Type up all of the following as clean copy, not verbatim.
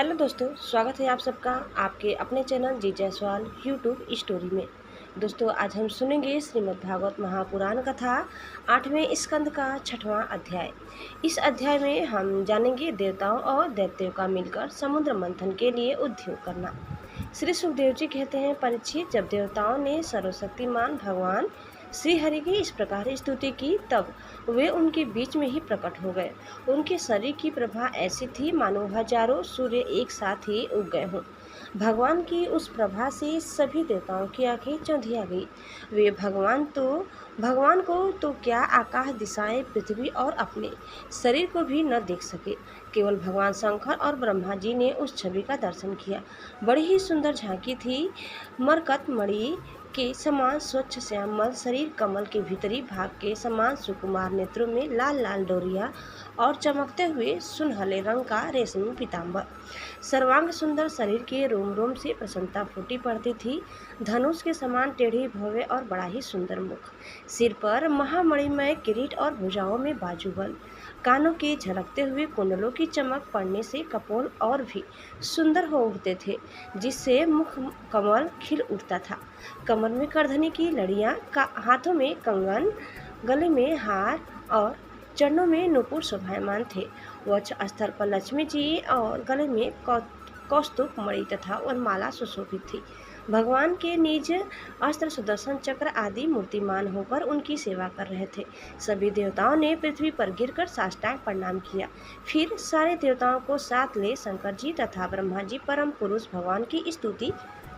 Hello दोस्तों, स्वागत है आप सबका आपके अपने चैनल जी जायसवाल यूट्यूब स्टोरी में। दोस्तों, आज हम सुनेंगे श्रीमद् भागवत महापुराण कथा 8वें स्कंद का 6वां अध्याय। इस अध्याय में हम जानेंगे देवताओं और दैत्यों का मिलकर समुद्र मंथन के लिए उद्योग करना। श्री सुखदेव जी कहते हैं, परीक्षित, जब देवताओं ने सर्वशक्तिमान भगवान श्री हरि की इस प्रकार स्तुति की तब वे उनके बीच में ही प्रकट हो गए। उनके शरीर की प्रभा ऐसी थी मानो हजारों सूर्य एक साथ ही उग गए हों। भगवान की उस प्रभा से सभी देवताओं की आंखें चौंधिया गई। वे भगवान को तो क्या आकाश दिशाएं पृथ्वी और अपने शरीर को भी न देख सके। केवल भगवान शंकर और ब्रह्मा जी ने उस छवि का दर्शन किया। बड़ी ही सुंदर झांकी थी। मरकत मणि के समान स्वच्छ श्यामल शरीर, कमल के भीतरी भाग के समान सुकुमार नेत्रों में लाल लाल डोरिया और चमकते हुए सुनहले रंग का रेशमी पीताम्बर। सर्वांग सुंदर शरीर के रोम रोम से प्रसन्नता फूटी पड़ती थी। धनुष के समान टेढ़ी भव्य और बड़ा ही सुंदर मुख, सिर पर महामणिमय किरीट और भुजाओं में बाजूबल, कानों के झलकते हुए कुंडलों की चमक पड़ने से कपोल और भी सुंदर हो उठते थे, जिससे मुख कमल खिल उठता था। कमर में करधनी की लड़ियां, हाथों में कंगन, गले में हार और चरणों में नुपुर शोभायमान थे। वक्ष स्थल पर लक्ष्मी जी और गले में कौस्तुभ मणि तथा वनमाला सुशोभित थी। भगवान के निज अस्त्र सुदर्शन चक्र आदि मूर्तिमान होकर उनकी सेवा कर रहे थे। सभी देवताओं ने पृथ्वी पर गिरकर साष्टांग प्रणाम किया। फिर सारे देवताओं को साथ ले शंकर जी तथा ब्रह्मा जी परम पुरुष भगवान की स्तुति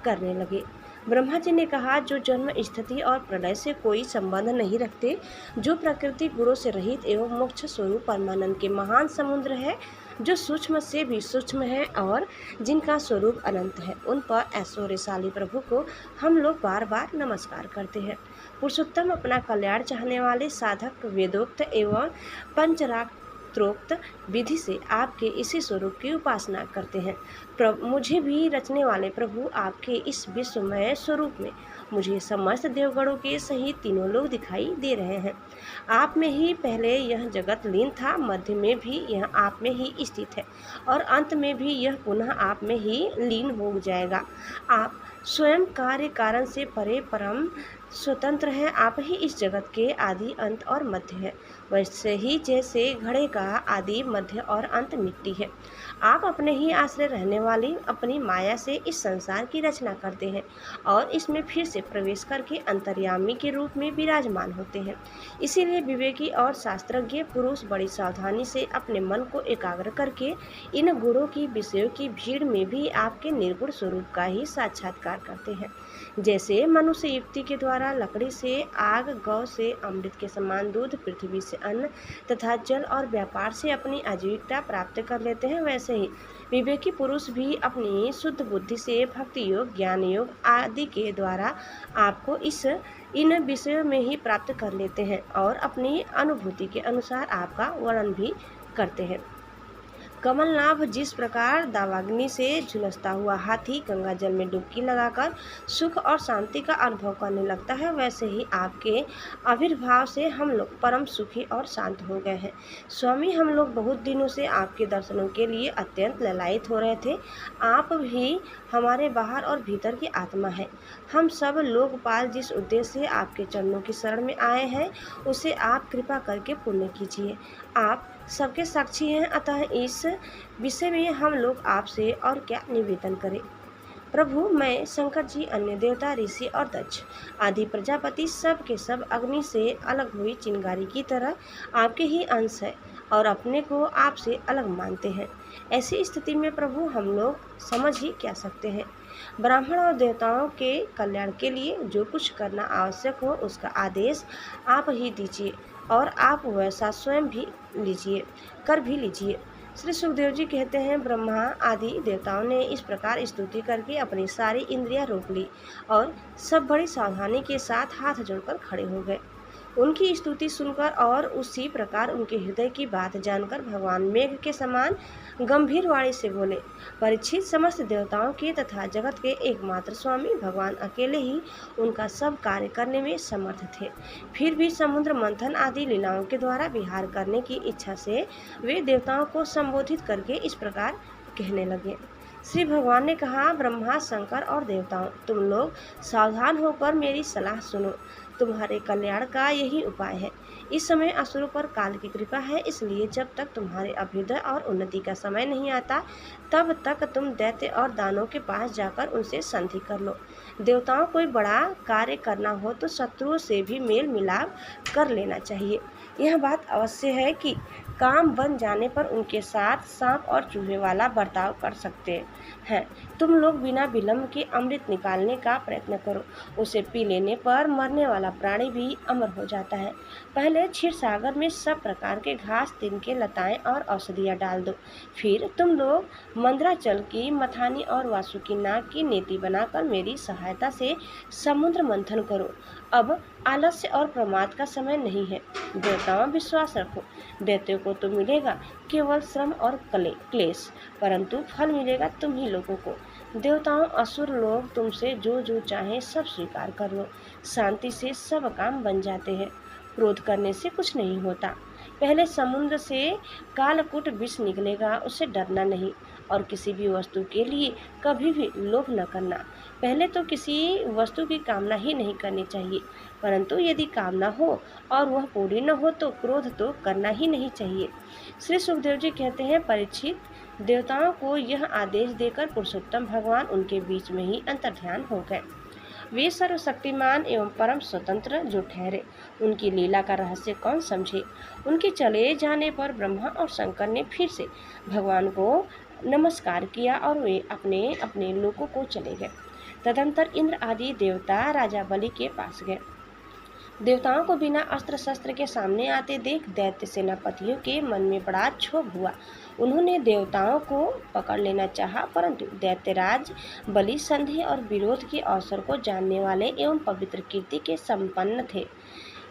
करने लगे। ब्रह्मा जी ने कहा, जो जन्म, स्थिति और प्रलय से कोई संबंध नहीं रखते, जो प्रकृति गुणों से रहित एवं मोक्ष स्वरूप परमानंद के महान समुद्र है, जो सूक्ष्म से भी सूक्ष्म है और जिनका स्वरूप अनंत है, उन पर ऐश्वर्यशाली प्रभु को हम लोग बार बार नमस्कार करते हैं। पुरुषोत्तम, अपना कल्याण चाहने वाले साधक वेदोक्त एवं पंचरात्रोक्त विधि से आपके इसी स्वरूप की उपासना करते हैं। मुझे भी रचने वाले प्रभु, आपके इस विश्वमय स्वरूप में मुझे समस्त देवगणों के सहित तीनों लोग दिखाई दे रहे हैं। आप में ही पहले यह जगत लीन था, मध्य में भी यह आप में ही स्थित है और अंत में भी यह पुनः आप में ही लीन हो जाएगा। आप स्वयं कार्य कारण से परे परम स्वतंत्र हैं। आप ही इस जगत के आदि, अंत और मध्य है। वैसे ही जैसे घड़े का आदि, मध्य और अंत मिट्टी है, आप अपने ही आश्रय रहने वाली अपनी माया से इस संसार की रचना करते हैं और इसमें फिर से प्रवेश करके अंतर्यामी के रूप में विराजमान होते हैं। इसीलिए विवेकी और शास्त्रज्ञ पुरुष बड़ी सावधानी से अपने मन को एकाग्र करके इन गुणों की, विषयों की भीड़ में भी आपके निर्गुण स्वरूप का ही साक्षात्कार करते हैं। जैसे मनुष्य युक्ति के द्वारा लकड़ी से आग, गौ से अमृत के समान दूध, पृथ्वी से अन्न तथा जल और व्यापार से अपनी आजीविका प्राप्त कर लेते हैं, वैसे ही विवेकी पुरुष भी अपनी शुद्ध बुद्धि से भक्ति योग, ज्ञान योग आदि के द्वारा आपको इन विषयों में ही प्राप्त कर लेते हैं और अपनी अनुभूति के अनुसार आपका वर्णन भी करते हैं। कमलनाभ, जिस प्रकार दावाग्नि से झुलसता हुआ हाथी गंगा जल में डुबकी लगाकर सुख और शांति का अनुभव करने लगता है, वैसे ही आपके आविर्भाव से हम लोग परम सुखी और शांत हो गए हैं। स्वामी, हम लोग बहुत दिनों से आपके दर्शनों के लिए अत्यंत ललायित हो रहे थे। आप भी हमारे बाहर और भीतर की आत्मा है। हम सब लोकपाल जिस उद्देश्य से आपके चरणों की शरण में आए हैं, उसे आप कृपा करके पूर्ण कीजिए। आप सबके साक्षी हैं, अतः इस विषय में हम लोग आपसे और क्या निवेदन करें। प्रभु, मैं, शंकर जी, अन्य देवता, ऋषि और दक्ष आदि प्रजापति सब के सब अग्नि से अलग हुई चिंगारी की तरह आपके ही अंश है और अपने को आपसे अलग मानते हैं। ऐसी स्थिति में प्रभु, हम लोग समझ ही क्या सकते हैं। ब्राह्मण और देवताओं के कल्याण के लिए जो कुछ करना आवश्यक हो, उसका आदेश आप ही दीजिए और आप वैसा स्वयं भी कर भी लीजिए। श्री सुखदेव जी कहते हैं, ब्रह्मा आदि देवताओं ने इस प्रकार स्तुति करके अपनी सारी इंद्रियां रोक ली और सब बड़ी सावधानी के साथ हाथ जोड़कर खड़े हो गए। उनकी स्तुति सुनकर और उसी प्रकार उनके हृदय की बात जानकर भगवान मेघ के समान गंभीर वाणी से बोले, परीक्षित, समस्त देवताओं के तथा जगत के एकमात्र स्वामी भगवान अकेले ही उनका सब कार्य करने में समर्थ थे। फिर भी समुद्र मंथन आदि लीलाओं के द्वारा विहार करने की इच्छा से वे देवताओं को संबोधित करके इस प्रकार कहने लगे। श्री भगवान ने कहा, ब्रह्मा, शंकर और देवताओं, तुम लोग सावधान होकर मेरी सलाह सुनो। तुम्हारे कल्याण का यही उपाय है। इस समय असुरों पर काल की कृपा है, इसलिए जब तक तुम्हारे अभ्युदय और उन्नति का समय नहीं आता, तब तक तुम दैत्य और दानों के पास जाकर उनसे संधि कर लो। देवताओं कोई बड़ा कार्य करना हो तो शत्रुओं से भी मेल मिलाप कर लेना चाहिए। यह बात अवश्य है कि काम बन जाने पर उनके साथ सांप और चूहे वाला बर्ताव कर सकते हैं। तुम लोग बिना विलंब के अमृत निकालने का प्रयत्न करो। उसे पी लेने पर मरने वाला प्राणी भी अमर हो जाता है। पहले क्षीर सागर में सब प्रकार के घास, तिनके, लताएं और औषधियाँ डाल दो। फिर तुम लोग मंद्राचल की मथानी और वासुकी नाग की नेति बनाकर मेरी सहायता से समुद्र मंथन करो। अब आलस्य और प्रमाद का समय नहीं है। देवताओं, विश्वास रखो। दैत्यों को तो मिलेगा केवल श्रम और क्लेश, परंतु फल मिलेगा तुम ही लोगों को। देवताओं, असुर लोग तुमसे जो जो चाहे सब स्वीकार कर लो। शांति से सब काम बन जाते हैं। क्रोध करने से कुछ नहीं होता। पहले समुद्र से कालकूट विष निकलेगा, उससे डरना नहीं। और किसी भी वस्तु के लिए कभी भी लोभ न करना। पहले तो किसी वस्तु की कामना ही नहीं करनी चाहिए, परंतु यदि कामना हो और वह पूरी न हो तो क्रोध तो करना ही नहीं चाहिए। श्री सुखदेव जी कहते हैं, परीक्षित, देवताओं को यह आदेश देकर पुरुषोत्तम भगवान उनके बीच में ही अंतर्ध्यान हो गए। वे सर्वशक्तिमान एवं परम स्वतंत्र जो ठहरे, उनकी लीला का रहस्य कौन समझे। उनके चले जाने पर ब्रह्मा और शंकर ने फिर से भगवान को नमस्कार किया और वे अपने अपने लोकों को चले गए। तदंतर इंद्र आदि देवता राजा बलि के पास गए। देवताओं को बिना अस्त्र शस्त्र के सामने आते देख दैत्य सेनापतियों के मन में बड़ा क्षोभ हुआ। उन्होंने देवताओं को पकड़ लेना चाहा, परंतु दैत्यराज बलि संधि और विरोध के अवसर को जानने वाले एवं पवित्र कीर्ति के संपन्न थे।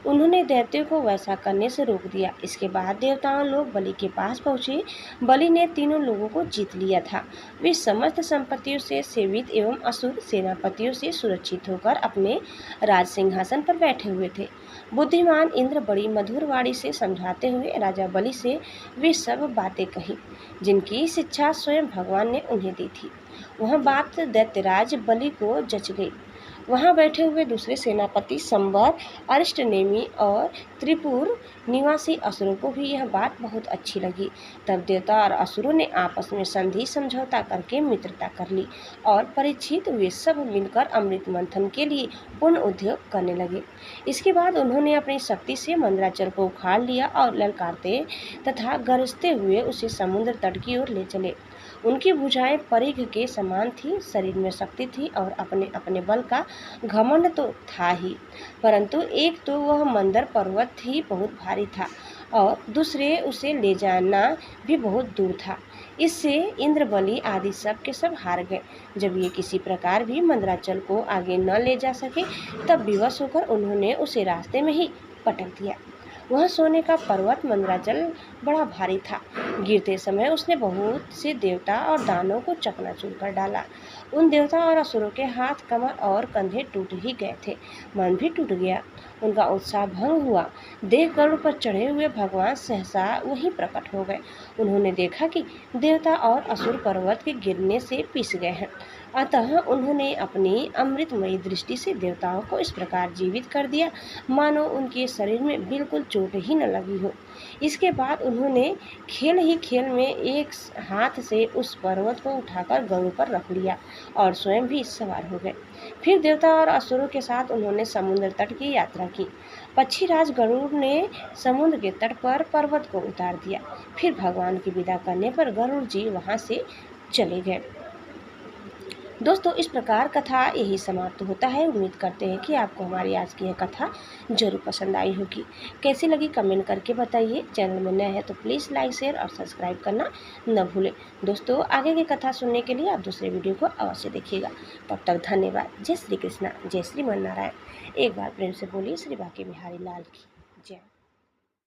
उन्होंने दैत्यों को वैसा करने से रोक दिया। इसके बाद देवताओं लोग बलि के पास पहुँचे। बलि ने तीनों लोगों को जीत लिया था। वे समस्त संपत्तियों से सेवित एवं असुर सेनापतियों से सुरक्षित होकर अपने राज सिंहासन पर बैठे हुए थे। बुद्धिमान इंद्र बड़ी मधुर वाणी से समझाते हुए राजा बलि से वे सब बातें कही जिनकी शिक्षा स्वयं भगवान ने उन्हें दी थी। वह बात दैत्यराज बलि को जच गई। वहां बैठे हुए दूसरे सेनापति संबर, अरिष्टनेमी और त्रिपुर निवासी असुरों को भी यह बात बहुत अच्छी लगी। तब देवता और असुरों ने आपस में संधि समझौता करके मित्रता कर ली और परीक्षित वे सब मिलकर अमृत मंथन के लिए पूर्ण उद्योग करने लगे। इसके बाद उन्होंने अपनी शक्ति से मंद्राचल को उखाड़ लिया और ललकारते तथा गरजते हुए उसे समुद्र तट की ओर ले चले। उनकी भुजाएं परिघ के समान थी, शरीर में शक्ति थी और अपने अपने बल का घमंड तो था ही, परंतु एक तो वह मंदर पर्वत ही बहुत भारी था और दूसरे उसे ले जाना भी बहुत दूर था। इससे इंद्र, बलि आदि सब के सब हार गए। जब ये किसी प्रकार भी मंदराचल को आगे न ले जा सके, तब विवश होकर उन्होंने उसे रास्ते में ही पटक दिया। वह सोने का पर्वत मंदराचल बड़ा भारी था। गिरते समय उसने बहुत से देवता और दानों को चकनाचूर कर डाला। उन देवता और असुरों के हाथ, कमर और कंधे टूट ही गए थे। मन भी टूट गया। उनका उत्साह भंग हुआ। देव गरुड़ पर चढ़े हुए भगवान सहसा वहीं प्रकट हो गए। उन्होंने देखा कि देवता और असुर पर्वत के गिरने से पिस गए हैं। अतः उन्होंने अपनी अमृतमयी दृष्टि से देवताओं को इस प्रकार जीवित कर दिया मानो उनके शरीर में बिल्कुल चोट ही न लगी हो। इसके बाद उन्होंने खेल ही खेल में एक हाथ से उस पर्वत को उठाकर गरुड़ पर रख लिया और स्वयं भी सवार हो गए। फिर देवता और असुरों के साथ उन्होंने समुद्र तट की यात्रा की। पक्षीराज गरुड़ ने समुद्र के तट पर पर्वत को उतार दिया। फिर भगवान की विदा करने पर गरुड़ जी वहां से चले गए। दोस्तों, इस प्रकार कथा यही समाप्त होता है। उम्मीद करते हैं कि आपको हमारी आज की यह कथा जरूर पसंद आई होगी। कैसी लगी कमेंट करके बताइए। चैनल में नए हैं तो प्लीज़ लाइक, शेयर और सब्सक्राइब करना न भूलें। दोस्तों, आगे की कथा सुनने के लिए आप दूसरे वीडियो को अवश्य देखिएगा। तब तक धन्यवाद। जय श्री कृष्णा, जय श्री मन नारायण। एक बार प्रेम से बोलिए श्री बांके बिहारी लाल की जय।